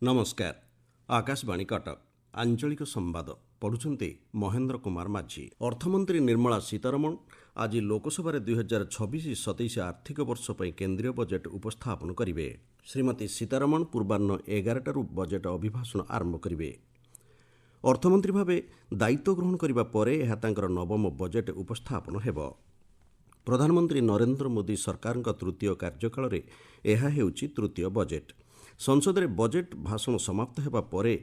ନମସ୍କାର। ଆକାଶବାଣୀ କଟକ ଆଞ୍ଚଳିକ ସମ୍ବାଦ ପଢ଼ୁଛନ୍ତି ମହେନ୍ଦ୍ର କୁମାର ମାଝୀ। ଅର୍ଥମନ୍ତ୍ରୀ ନିର୍ମଳା ସୀତାରମଣ ଆଜି ଲୋକସଭାରେ 2026-27 ଆର୍ଥିକ ବର୍ଷ ପାଇଁ କେନ୍ଦ୍ରୀୟ ବଜେଟ୍ ଉପସ୍ଥାପନ କରିବେ। ଶ୍ରୀମତୀ ସୀତାରମଣ ପୂର୍ବାହ୍ନ 11ଟାରୁ ବଜେଟ୍ ଅଭିଭାଷଣ ଆରମ୍ଭ କରିବେ। ଅର୍ଥମନ୍ତ୍ରୀ ଭାବେ ଦାୟିତ୍ୱ ଗ୍ରହଣ କରିବା ପରେ ଏହା ତାଙ୍କର ନବମ ବଜେଟ୍ ଉପସ୍ଥାପନ ହେବ। ପ୍ରଧାନମନ୍ତ୍ରୀ ନରେନ୍ଦ୍ର ମୋଦି ସରକାରଙ୍କ ତୃତୀୟ କାର୍ଯ୍ୟକାଳରେ ଏହା ହେଉଛି ତୃତୀୟ ବଜେଟ୍। ସଂସଦରେ ବଜେଟ୍ ଭାଷଣ ସମାପ୍ତ ହେବା ପରେ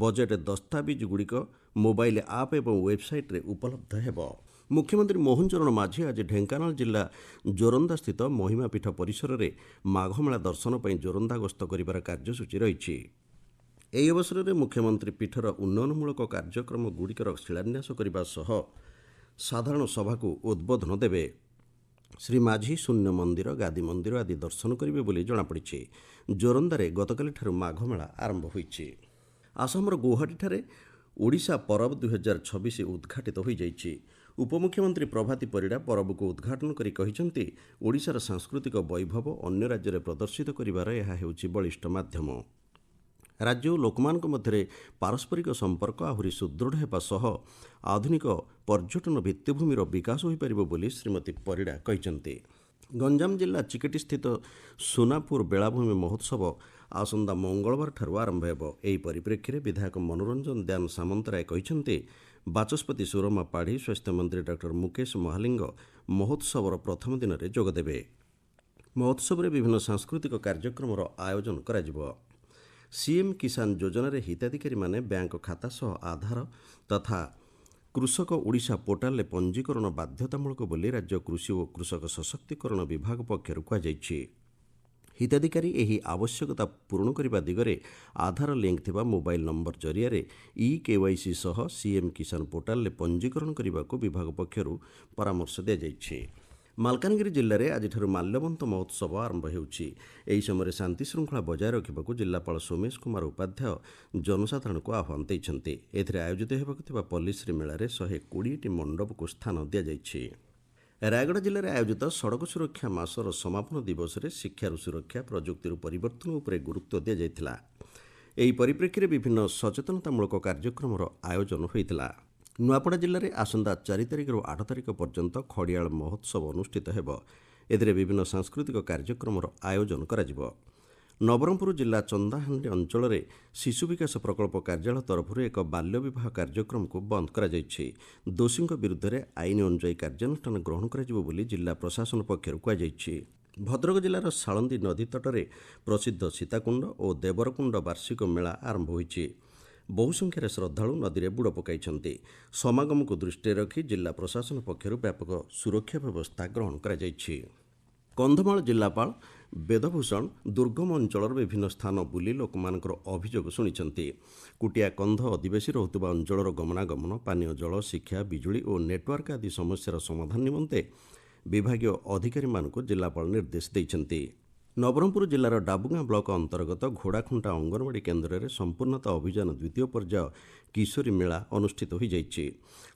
ବଜେଟ୍ ଦସ୍ତାବିଜଗୁଡ଼ିକ ମୋବାଇଲ୍ ଆପ୍ ଏବଂ ୱେବ୍ସାଇଟ୍ରେ ଉପଲବ୍ଧ ହେବ। ମୁଖ୍ୟମନ୍ତ୍ରୀ ମୋହନ ଚରଣ ମାଝୀ ଆଜି ଢେଙ୍କାନାଳ ଜିଲ୍ଲା ଜୋରନ୍ଦାସ୍ଥିତ ମହିମାପୀଠ ପରିସରରେ ମାଘମେଳା ଦର୍ଶନ ପାଇଁ ଜୋରନ୍ଦା ଗସ୍ତ କରିବାର କାର୍ଯ୍ୟସୂଚୀ ରହିଛି। ଏହି ଅବସରରେ ମୁଖ୍ୟମନ୍ତ୍ରୀ ପୀଠର ଉନ୍ନୟନମୂଳକ କାର୍ଯ୍ୟକ୍ରମଗୁଡ଼ିକର ଶିଳାନ୍ୟାସ କରିବା ସହ ସାଧାରଣ ସଭାକୁ ଉଦ୍ବୋଧନ ଦେବେ। ଶ୍ରୀ ମାଝୀ ଶୂନ୍ୟ ମନ୍ଦିର, ଗାଦି ମନ୍ଦିର ଆଦି ଦର୍ଶନ କରିବେ ବୋଲି ଜଣାପଡ଼ିଛି। ଜୋରନ୍ଦାରେ ଗତକାଲିଠାରୁ ମାଘମେଳା ଆରମ୍ଭ ହୋଇଛି। ଆସାମର ଗୌହାଟୀଠାରେ ଓଡ଼ିଶା ପରବ 2026 ଉଦ୍ଘାଟିତ ହୋଇଯାଇଛି। ଉପମୁଖ୍ୟମନ୍ତ୍ରୀ ପ୍ରଭାତୀ ପରିଡ଼ା ପରବକୁ ଉଦ୍ଘାଟନ କରି କହିଛନ୍ତି, ଓଡ଼ିଶାର ସାଂସ୍କୃତିକ ବୈଭବ ଅନ୍ୟ ରାଜ୍ୟରେ ପ୍ରଦର୍ଶିତ କରିବାର ଏହା ହେଉଛି ବଳିଷ୍ଠ ମାଧ୍ୟମ। ରାଜ୍ୟ ଓ ଲୋକମାନଙ୍କ ମଧ୍ୟରେ ପାରସ୍ପରିକ ସମ୍ପର୍କ ଆହୁରି ସୁଦୃଢ଼ ହେବା ସହ ଆଧୁନିକ ପର୍ଯ୍ୟଟନ ଭିତ୍ତିଭୂମିର ବିକାଶ ହୋଇପାରିବ ବୋଲି ଶ୍ରୀମତୀ ପରିଡ଼ା କହିଛନ୍ତି। ଗଞ୍ଜାମ ଜିଲ୍ଲା ଚିକିଟିସ୍ଥିତ ସୁନାପୁର ବେଳାଭୂମି ମହୋତ୍ସବ ଆସନ୍ତା ମଙ୍ଗଳବାରଠାରୁ ଆରମ୍ଭ ହେବ। ଏହି ପରିପ୍ରେକ୍ଷୀରେ ବିଧାୟକ ମନୋରଞ୍ଜନ ଦାନ ସାମନ୍ତରାୟ କହିଛନ୍ତି, ବାଚସ୍ପତି ସୁରମା ପାଢ଼ୀ, ସ୍ୱାସ୍ଥ୍ୟମନ୍ତ୍ରୀ ଡକ୍ଟର ମୁକେଶ ମହାଲିଙ୍ଗ ମହୋତ୍ସବର ପ୍ରଥମ ଦିନରେ ଯୋଗଦେବେ। ମହୋତ୍ସବରେ ବିଭିନ୍ନ ସାଂସ୍କୃତିକ କାର୍ଯ୍ୟକ୍ରମର ଆୟୋଜନ କରାଯିବ। ସିଏମ୍ କିଷାନ ଯୋଜନାରେ ହିତାଧିକାରୀମାନେ ବ୍ୟାଙ୍କ ଖାତା ସହ ଆଧାର ତଥା କୃଷକ ଓଡ଼ିଶା ପୋର୍ଟାଲରେ ପଞ୍ଜୀକରଣ ବାଧ୍ୟତାମୂଳକ ବୋଲି ରାଜ୍ୟ କୃଷି ଓ କୃଷକ ସଶକ୍ତିକରଣ ବିଭାଗ ପକ୍ଷରୁ କୁହାଯାଇଛି। ହିତାଧିକାରୀ ଏହି ଆବଶ୍ୟକତା ପୂରଣ କରିବା ଦିଗରେ ଆଧାର ଲିଙ୍କ ଥିବା ମୋବାଇଲ୍ ନମ୍ବର ଜରିଆରେ KYC ସହ ସିଏମ୍ କିଷାନ ପୋର୍ଟାଲରେ ପଞ୍ଜୀକରଣ କରିବାକୁ ବିଭାଗ ପକ୍ଷରୁ ପରାମର୍ଶ ଦିଆଯାଇଛି। ମାଲକାନଗିରି ଜିଲ୍ଲାରେ ଆଜିଠାରୁ ମାଲ୍ୟବନ୍ତ ମହୋତ୍ସବ ଆରମ୍ଭ ହେଉଛି। ଏହି ସମୟରେ ଶାନ୍ତି ଶୃଙ୍ଖଳା ବଜାୟ ରଖିବାକୁ ଜିଲ୍ଲାପାଳ ସୋମେଶ କୁମାର ଉପାଧ୍ୟାୟ ଜନସାଧାରଣଙ୍କୁ ଆହ୍ୱାନ ଦେଇଛନ୍ତି। ଏଥିରେ ଆୟୋଜିତ ହେବାକୁ ଥିବା ପଲ୍ଲିଶ୍ରୀ ମେଳାରେ 120ଟି ମଣ୍ଡପକୁ ସ୍ଥାନ ଦିଆଯାଇଛି। ରାୟଗଡ଼ା ଜିଲ୍ଲାରେ ଆୟୋଜିତ ସଡ଼କ ସୁରକ୍ଷା ମାସର ସମାପନ ଦିବସରେ ଶିକ୍ଷାରୁ ସୁରକ୍ଷା, ପ୍ରଯୁକ୍ତିରୁ ପରିବର୍ତ୍ତନ ଉପରେ ଗୁରୁତ୍ୱ ଦିଆଯାଇଥିଲା। ଏହି ପରିପ୍ରେକ୍ଷୀରେ ବିଭିନ୍ନ ସଚେତନତାମୂଳକ କାର୍ଯ୍ୟକ୍ରମର ଆୟୋଜନ ହୋଇଥିଲା। ନୂଆପଡ଼ା ଜିଲ୍ଲାରେ ଆସନ୍ତା 4 ତାରିଖରୁ 8 ତାରିଖ ପର୍ଯ୍ୟନ୍ତ ଖଡ଼ିଆଳ ମହୋତ୍ସବ ଅନୁଷ୍ଠିତ ହେବ। ଏଥିରେ ବିଭିନ୍ନ ସାଂସ୍କୃତିକ କାର୍ଯ୍ୟକ୍ରମର ଆୟୋଜନ କରାଯିବ। ନବରଙ୍ଗପୁର ଜିଲ୍ଲା ଚନ୍ଦାହାଣ୍ଡି ଅଞ୍ଚଳରେ ଶିଶୁ ବିକାଶ ପ୍ରକଳ୍ପ କାର୍ଯ୍ୟାଳୟ ତରଫରୁ ଏକ ବାଲ୍ୟ ବିବାହ କାର୍ଯ୍ୟକ୍ରମକୁ ବନ୍ଦ କରାଯାଇଛି। ଦୋଷୀଙ୍କ ବିରୁଦ୍ଧରେ ଆଇନ ଅନୁଯାୟୀ କାର୍ଯ୍ୟାନୁଷ୍ଠାନ ଗ୍ରହଣ କରାଯିବ ବୋଲି ଜିଲ୍ଲା ପ୍ରଶାସନ ପକ୍ଷରୁ କୁହାଯାଇଛି। ଭଦ୍ରକ ଜିଲ୍ଲାର ସାଳନ୍ଦୀ ନଦୀ ତଟରେ ପ୍ରସିଦ୍ଧ ସୀତାକୁଣ୍ଡ ଓ ଦେବରକୁଣ୍ଡ ବାର୍ଷିକ ମେଳା ଆରମ୍ଭ ହୋଇଛି। ବହୁ ସଂଖ୍ୟାରେ ଶ୍ରଦ୍ଧାଳୁ ନଦୀରେ ବୁଡ଼ ପକାଇଛନ୍ତି। ସମାଗମକୁ ଦୃଷ୍ଟିରେ ରଖି ଜିଲ୍ଲା ପ୍ରଶାସନ ପକ୍ଷରୁ ବ୍ୟାପକ ସୁରକ୍ଷା ବ୍ୟବସ୍ଥା ଗ୍ରହଣ କରାଯାଇଛି। କନ୍ଧମାଳ ଜିଲ୍ଲାପାଳ ବେଦଭୂଷଣ ଦୁର୍ଗମ ଅଞ୍ଚଳର ବିଭିନ୍ନ ସ୍ଥାନ ବୁଲି ଲୋକମାନଙ୍କର ଅଭିଯୋଗ ଶୁଣିଛନ୍ତି। କୁଟିଆ କନ୍ଧ ଅଧିବାସୀ ରହୁଥିବା ଅଞ୍ଚଳର ଗମନାଗମନ, ପାନୀୟ ଜଳ, ଶିକ୍ଷା, ବିଜୁଳି ଓ ନେଟୱାର୍କ ଆଦି ସମସ୍ୟାର ସମାଧାନ ନିମନ୍ତେ ବିଭାଗୀୟ ଅଧିକାରୀମାନଙ୍କୁ ଜିଲ୍ଲାପାଳ ନିର୍ଦ୍ଦେଶ ଦେଇଛନ୍ତି। ନବରଙ୍ଗପୁର ଜିଲ୍ଲାର ଡାବୁଗାଁ ବ୍ଲକ ଅନ୍ତର୍ଗତ ଘୋଡ଼ାଖୁଣ୍ଟା ଅଙ୍ଗନବାଡ଼ି କେନ୍ଦ୍ରରେ ସମ୍ପୂର୍ଣ୍ଣତା ଅଭିଯାନ ଦ୍ୱିତୀୟ ପର୍ଯ୍ୟାୟ କିଶୋରୀ ମେଳା ଅନୁଷ୍ଠିତ ହୋଇଯାଇଛି।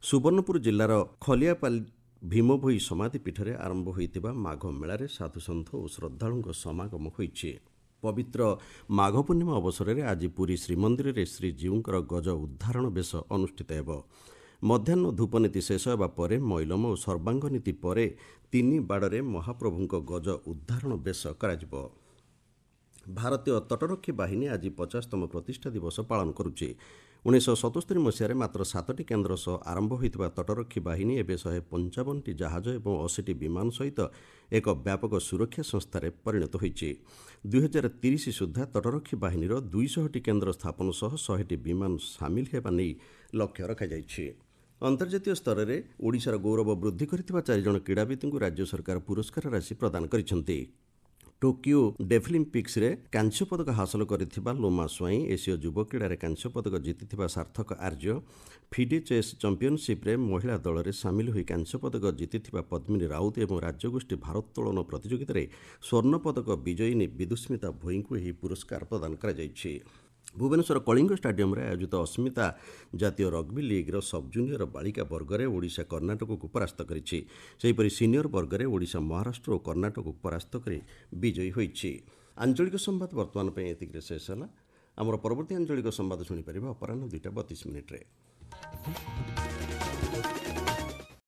ସୁବର୍ଣ୍ଣପୁର ଜିଲ୍ଲାର ଖଲିଆପାଲି ଭୀମଭୋଇ ସମାଧିପୀଠରେ ଆରମ୍ଭ ହୋଇଥିବା ମାଘ ମେଳାରେ ସାଧୁସନ୍ଥ ଓ ଶ୍ରଦ୍ଧାଳୁଙ୍କ ସମାଗମ ହୋଇଛି। ପବିତ୍ର ମାଘ ପୂର୍ଣ୍ଣିମା ଅବସରରେ ଆଜି ପୁରୀ ଶ୍ରୀମନ୍ଦିରରେ ଶ୍ରୀଜୀଉଙ୍କର ଗଜ ଉଦ୍ଧାରଣ ବେଶ ଅନୁଷ୍ଠିତ ହେବ। ମଧ୍ୟାହ୍ନ ଧୂପନୀତି ଶେଷ ହେବା ପରେ ମଇଲମ ଓ ସର୍ବାଙ୍ଗ ନୀତି ପରେ 3 ବାଡ଼ରେ ମହାପ୍ରଭୁଙ୍କ ଗଜ ଉଦ୍ଧାରଣ ବେଶ କରାଯିବ। ଭାରତୀୟ ତଟରକ୍ଷୀ ବାହିନୀ ଆଜି 50ତମ ପ୍ରତିଷ୍ଠା ଦିବସ ପାଳନ କରୁଛି। 1977 ମସିହାରେ ମାତ୍ର 7ଟି କେନ୍ଦ୍ର ସହ ଆରମ୍ଭ ହୋଇଥିବା ତଟରକ୍ଷୀ ବାହିନୀ ଏବେ 155ଟି ଜାହାଜ ଏବଂ 80ଟି ବିମାନ ସହିତ ଏକ ବ୍ୟାପକ ସୁରକ୍ଷା ସଂସ୍ଥାରେ ପରିଣତ ହୋଇଛି। 2030 ସୁଦ୍ଧା ତଟରକ୍ଷୀ ବାହିନୀର 200ଟି କେନ୍ଦ୍ର ସ୍ଥାପନ ସହ 100ଟି ବିମାନ ସାମିଲ ହେବା ନେଇ ଲକ୍ଷ୍ୟ ରଖାଯାଇଛି। ଅନ୍ତର୍ଜାତୀୟ ସ୍ତରରେ ଓଡ଼ିଶାର ଗୌରବ ବୃଦ୍ଧି କରିଥିବା 4 ଜଣ କ୍ରୀଡ଼ାବିତଙ୍କୁ ରାଜ୍ୟ ସରକାର ପୁରସ୍କାର ରାଶି ପ୍ରଦାନ କରିଛନ୍ତି। ଟୋକିଓ ଡେଫଲିମ୍ପିକ୍ସରେ କାଂସ୍ୟ ପଦକ ହାସଲ କରିଥିବା ଲୋମା ସ୍ୱାଇଁ, ଏସୀୟ ଯୁବ କ୍ରୀଡ଼ାରେ କାଂସ୍ୟ ପଦକ ଜିତିଥିବା ସାର୍ଥକ ଆର୍ଯ୍ୟ, ଫିଡେ ଚେସ୍ ଚାମ୍ପିୟନସିପ୍ରେ ମହିଳା ଦଳରେ ସାମିଲ ହୋଇ କାଂସ୍ୟ ପଦକ ଜିତିଥିବା ପଦ୍ମିନୀ ରାଉତ ଏବଂ ରାଜ୍ୟଗୋଷ୍ଠୀ ଭାରୋତ୍ତୋଳନ ପ୍ରତିଯୋଗିତାରେ ସ୍ୱର୍ଣ୍ଣ ପଦକ ବିଜୟିନୀ ବିଦୁସ୍ମିତା ଭୋଇଙ୍କୁ ଏହି ପୁରସ୍କାର ପ୍ରଦାନ କରାଯାଇଛି। ଭୁବନେଶ୍ୱର କଳିଙ୍ଗ ଷ୍ଟାଡିୟମରେ ଆୟୋଜିତ ଅସ୍ମିତା ଜାତୀୟ ରଗ୍ବି ଲିଗ୍ର ସବ୍ ଜୁନିୟର ବାଳିକା ବର୍ଗରେ ଓଡ଼ିଶା କର୍ଣ୍ଣାଟକକୁ ପରାସ୍ତ କରିଛି। ସେହିପରି ସିନିୟର ବର୍ଗରେ ଓଡ଼ିଶା ମହାରାଷ୍ଟ୍ର ଓ କର୍ଣ୍ଣାଟକକୁ ପରାସ୍ତ କରି ବିଜୟୀ ହୋଇଛି। ଆଞ୍ଚଳିକ ସମ୍ବାଦ ବର୍ତ୍ତମାନ ପାଇଁ ଏତିକିରେ ଶେଷ ହେଲା। ଆମର ପରବର୍ତ୍ତୀ ଆଞ୍ଚଳିକ ସମ୍ବାଦ ଶୁଣିପାରିବେ ଅପରାହ୍ନ 2ଟା 32 ମିନିଟ୍ରେ।